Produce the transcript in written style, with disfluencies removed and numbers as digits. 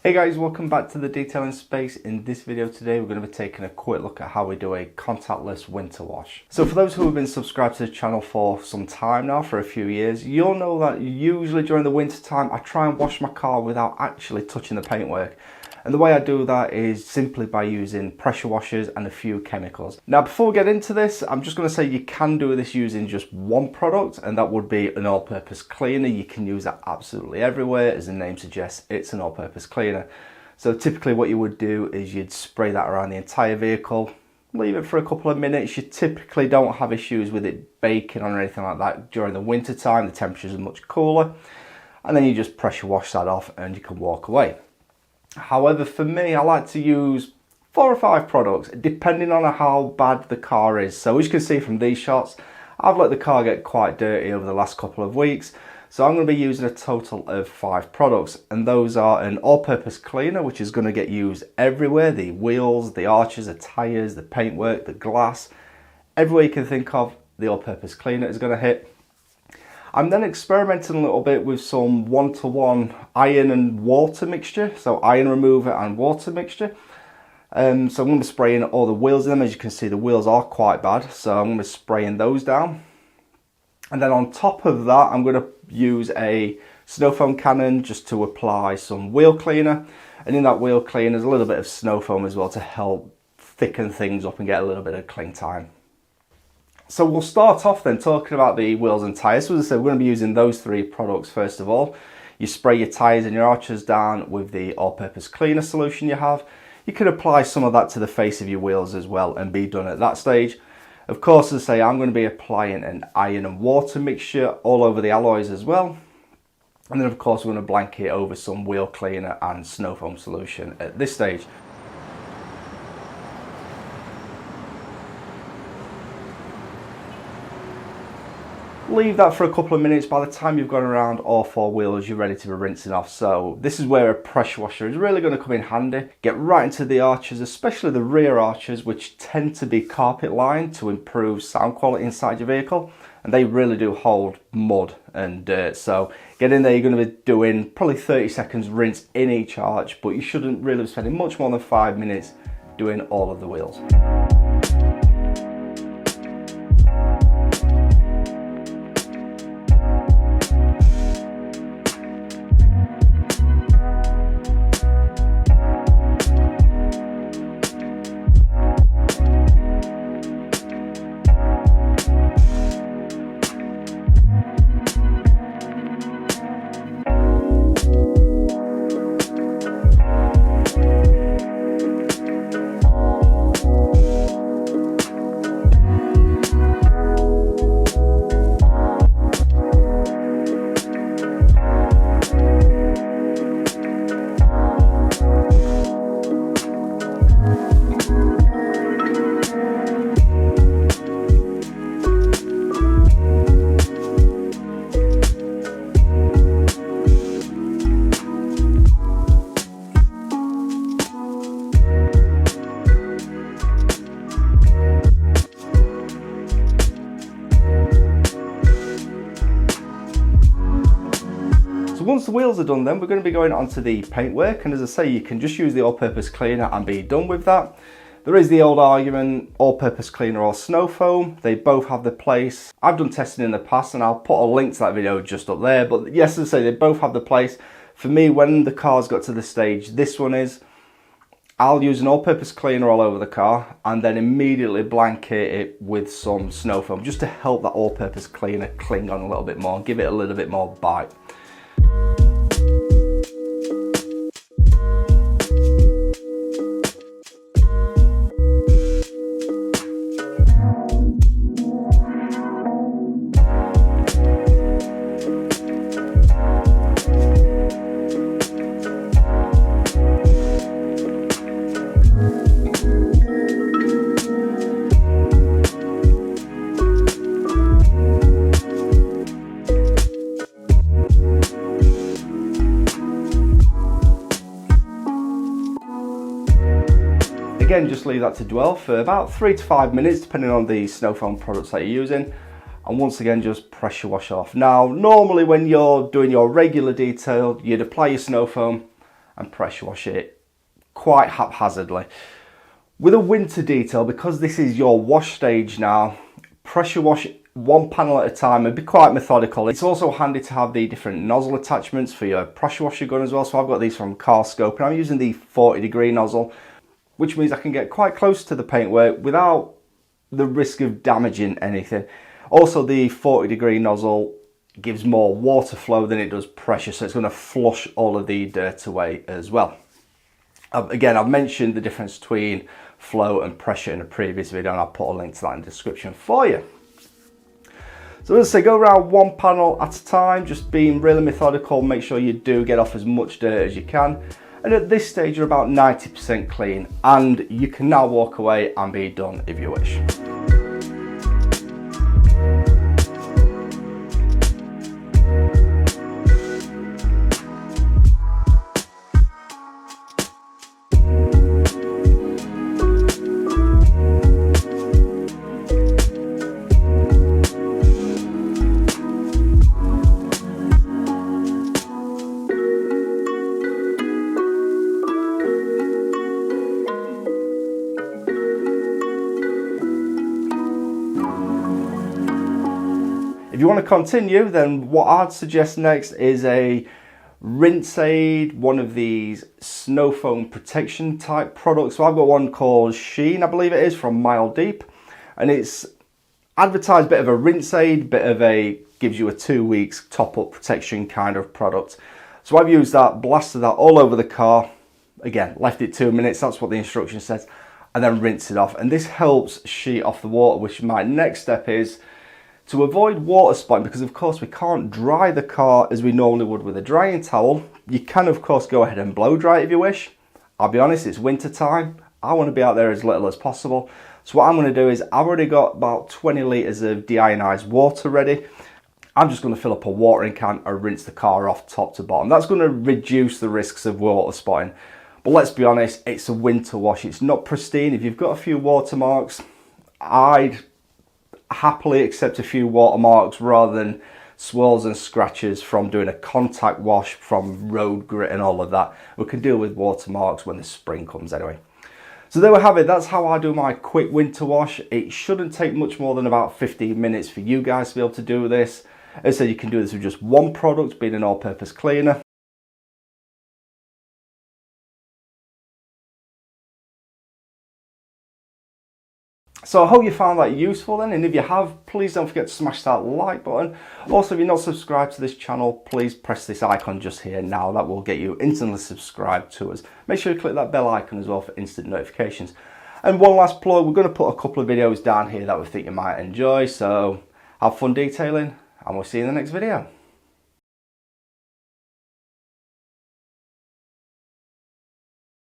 Hey guys, welcome back to the Detailing Space. In this video today we're going to be taking a quick look at how we do a contactless winter wash. So for those who have been subscribed to the channel for some time now, for a few years, you'll know that usually during the winter time I try and wash my car without actually touching the paintwork. And the way I do that is simply by using pressure washers and a few chemicals. Now before we get into this, I'm just going to say you can do this using just one product, and that would be an all-purpose cleaner. You can use that absolutely everywhere. As the name suggests, it's an all-purpose cleaner. So typically what you would do is you'd spray that around the entire vehicle, leave it for a couple of minutes. You typically don't have issues with it baking or anything like that during the winter time. The temperatures are much cooler. And then you just pressure wash that off and you can walk away. However, for me, I like to use 4 or 5 products depending on how bad the car is. So as you can see from these shots, I've let the car get quite dirty over the last couple of weeks. So I'm going to be using a total of 5 products, and those are an all-purpose cleaner, which is going to get used everywhere: the wheels, the arches, the tyres, the paintwork, the glass, everywhere you can think of, the all-purpose cleaner is going to hit. I'm then experimenting a little bit with some one-to-one iron and water mixture, so iron remover and water mixture. So I'm going to be spraying all the wheels in them. As you can see, the wheels are quite bad, so I'm going to be spraying those down. And then on top of that, I'm going to use a snow foam cannon just to apply some wheel cleaner. And in that wheel cleaner, there's a little bit of snow foam as well to help thicken things up and get a little bit of cling time. So we'll start off then talking about the wheels and tyres. So as I said, we're going to be using those 3 products first of all. You spray your tyres and your arches down with the all-purpose cleaner solution you have. You could apply some of that to the face of your wheels as well and be done at that stage. Of course, as I say, I'm going to be applying an iron and water mixture all over the alloys as well. And then of course we're going to blanket over some wheel cleaner and snow foam solution at this stage. Leave that for a couple of minutes. By the time you've gone around all 4 wheels, you're ready to be rinsing off. So this is where a pressure washer is really going to come in handy. Get right into the arches, especially the rear arches, which tend to be carpet lined to improve sound quality inside your vehicle. And they really do hold mud and dirt. So get in there, you're going to be doing probably 30 seconds rinse in each arch, but you shouldn't really be spending much more than 5 minutes doing all of the wheels. Once the wheels are done, then we're going to be going on to the paintwork, and as I say, you can just use the all-purpose cleaner and be done with that. There is the old argument, all-purpose cleaner or snow foam. They both have their place. I've done testing in the past and I'll put a link to that video just up there, but yes, as I say, they both have their place. For me, when the car's got to the stage this one is, I'll use an all-purpose cleaner all over the car and then immediately blanket it with some snow foam just to help that all-purpose cleaner cling on a little bit more and give it a little bit more bite. Again, just leave that to dwell for about 3 to 5 minutes, depending on the snow foam products that you're using. And once again, just pressure wash off. Now, normally when you're doing your regular detail, you'd apply your snow foam and pressure wash it quite haphazardly. With a winter detail, because this is your wash stage now, pressure wash one panel at a time and be quite methodical. It's also handy to have the different nozzle attachments for your pressure washer gun as well. So I've got these from Carscope and I'm using the 40-degree nozzle, which means I can get quite close to the paintwork without the risk of damaging anything. Also, the 40-degree nozzle gives more water flow than it does pressure, so it's going to flush all of the dirt away as well. Again, I've mentioned the difference between flow and pressure in a previous video, and I'll put a link to that in the description for you. So as I say, go around one panel at a time, just being really methodical. Make sure you do get off as much dirt as you can. And at this stage, you're about 90% clean, and you can now walk away and be done if you wish. If you want to continue, then what I'd suggest next is a rinse aid, one of these snow foam protection type products. So I've got one called Sheen, I believe it is, from Mile Deep, and it's advertised bit of a rinse aid, bit of a gives you a 2 weeks top up protection kind of product. So I've used that, blasted that all over the car. Again, left it 2 minutes, that's what the instruction says, and then rinse it off. And this helps sheet off the water, which my next step is to avoid water spotting, because of course we can't dry the car as we normally would with a drying towel. You can of course go ahead and blow dry it if you wish. I'll be honest, it's winter time. I want to be out there as little as possible. So what I'm going to do is, I've already got about 20 litres of deionized water ready. I'm just going to fill up a watering can and rinse the car off top to bottom. That's going to reduce the risks of water spotting. But let's be honest, it's a winter wash. It's not pristine. If you've got a few watermarks, I'd happily accept a few watermarks rather than swirls and scratches from doing a contact wash from road grit and all of that. We can deal with watermarks when the spring comes anyway. So there we have it. That's how I do my quick winter wash. It shouldn't take much more than about 15 minutes for you guys to be able to do this. As I said, you can do this with just one product, being an all-purpose cleaner. So I hope you found that useful then, and if you have, please don't forget to smash that like button. Also, if you're not subscribed to this channel, please press this icon just here now. That will get you instantly subscribed to us. Make sure you click that bell icon as well for instant notifications. And one last plug, we're going to put a couple of videos down here that we think you might enjoy, so have fun detailing, and we'll see you in the next video.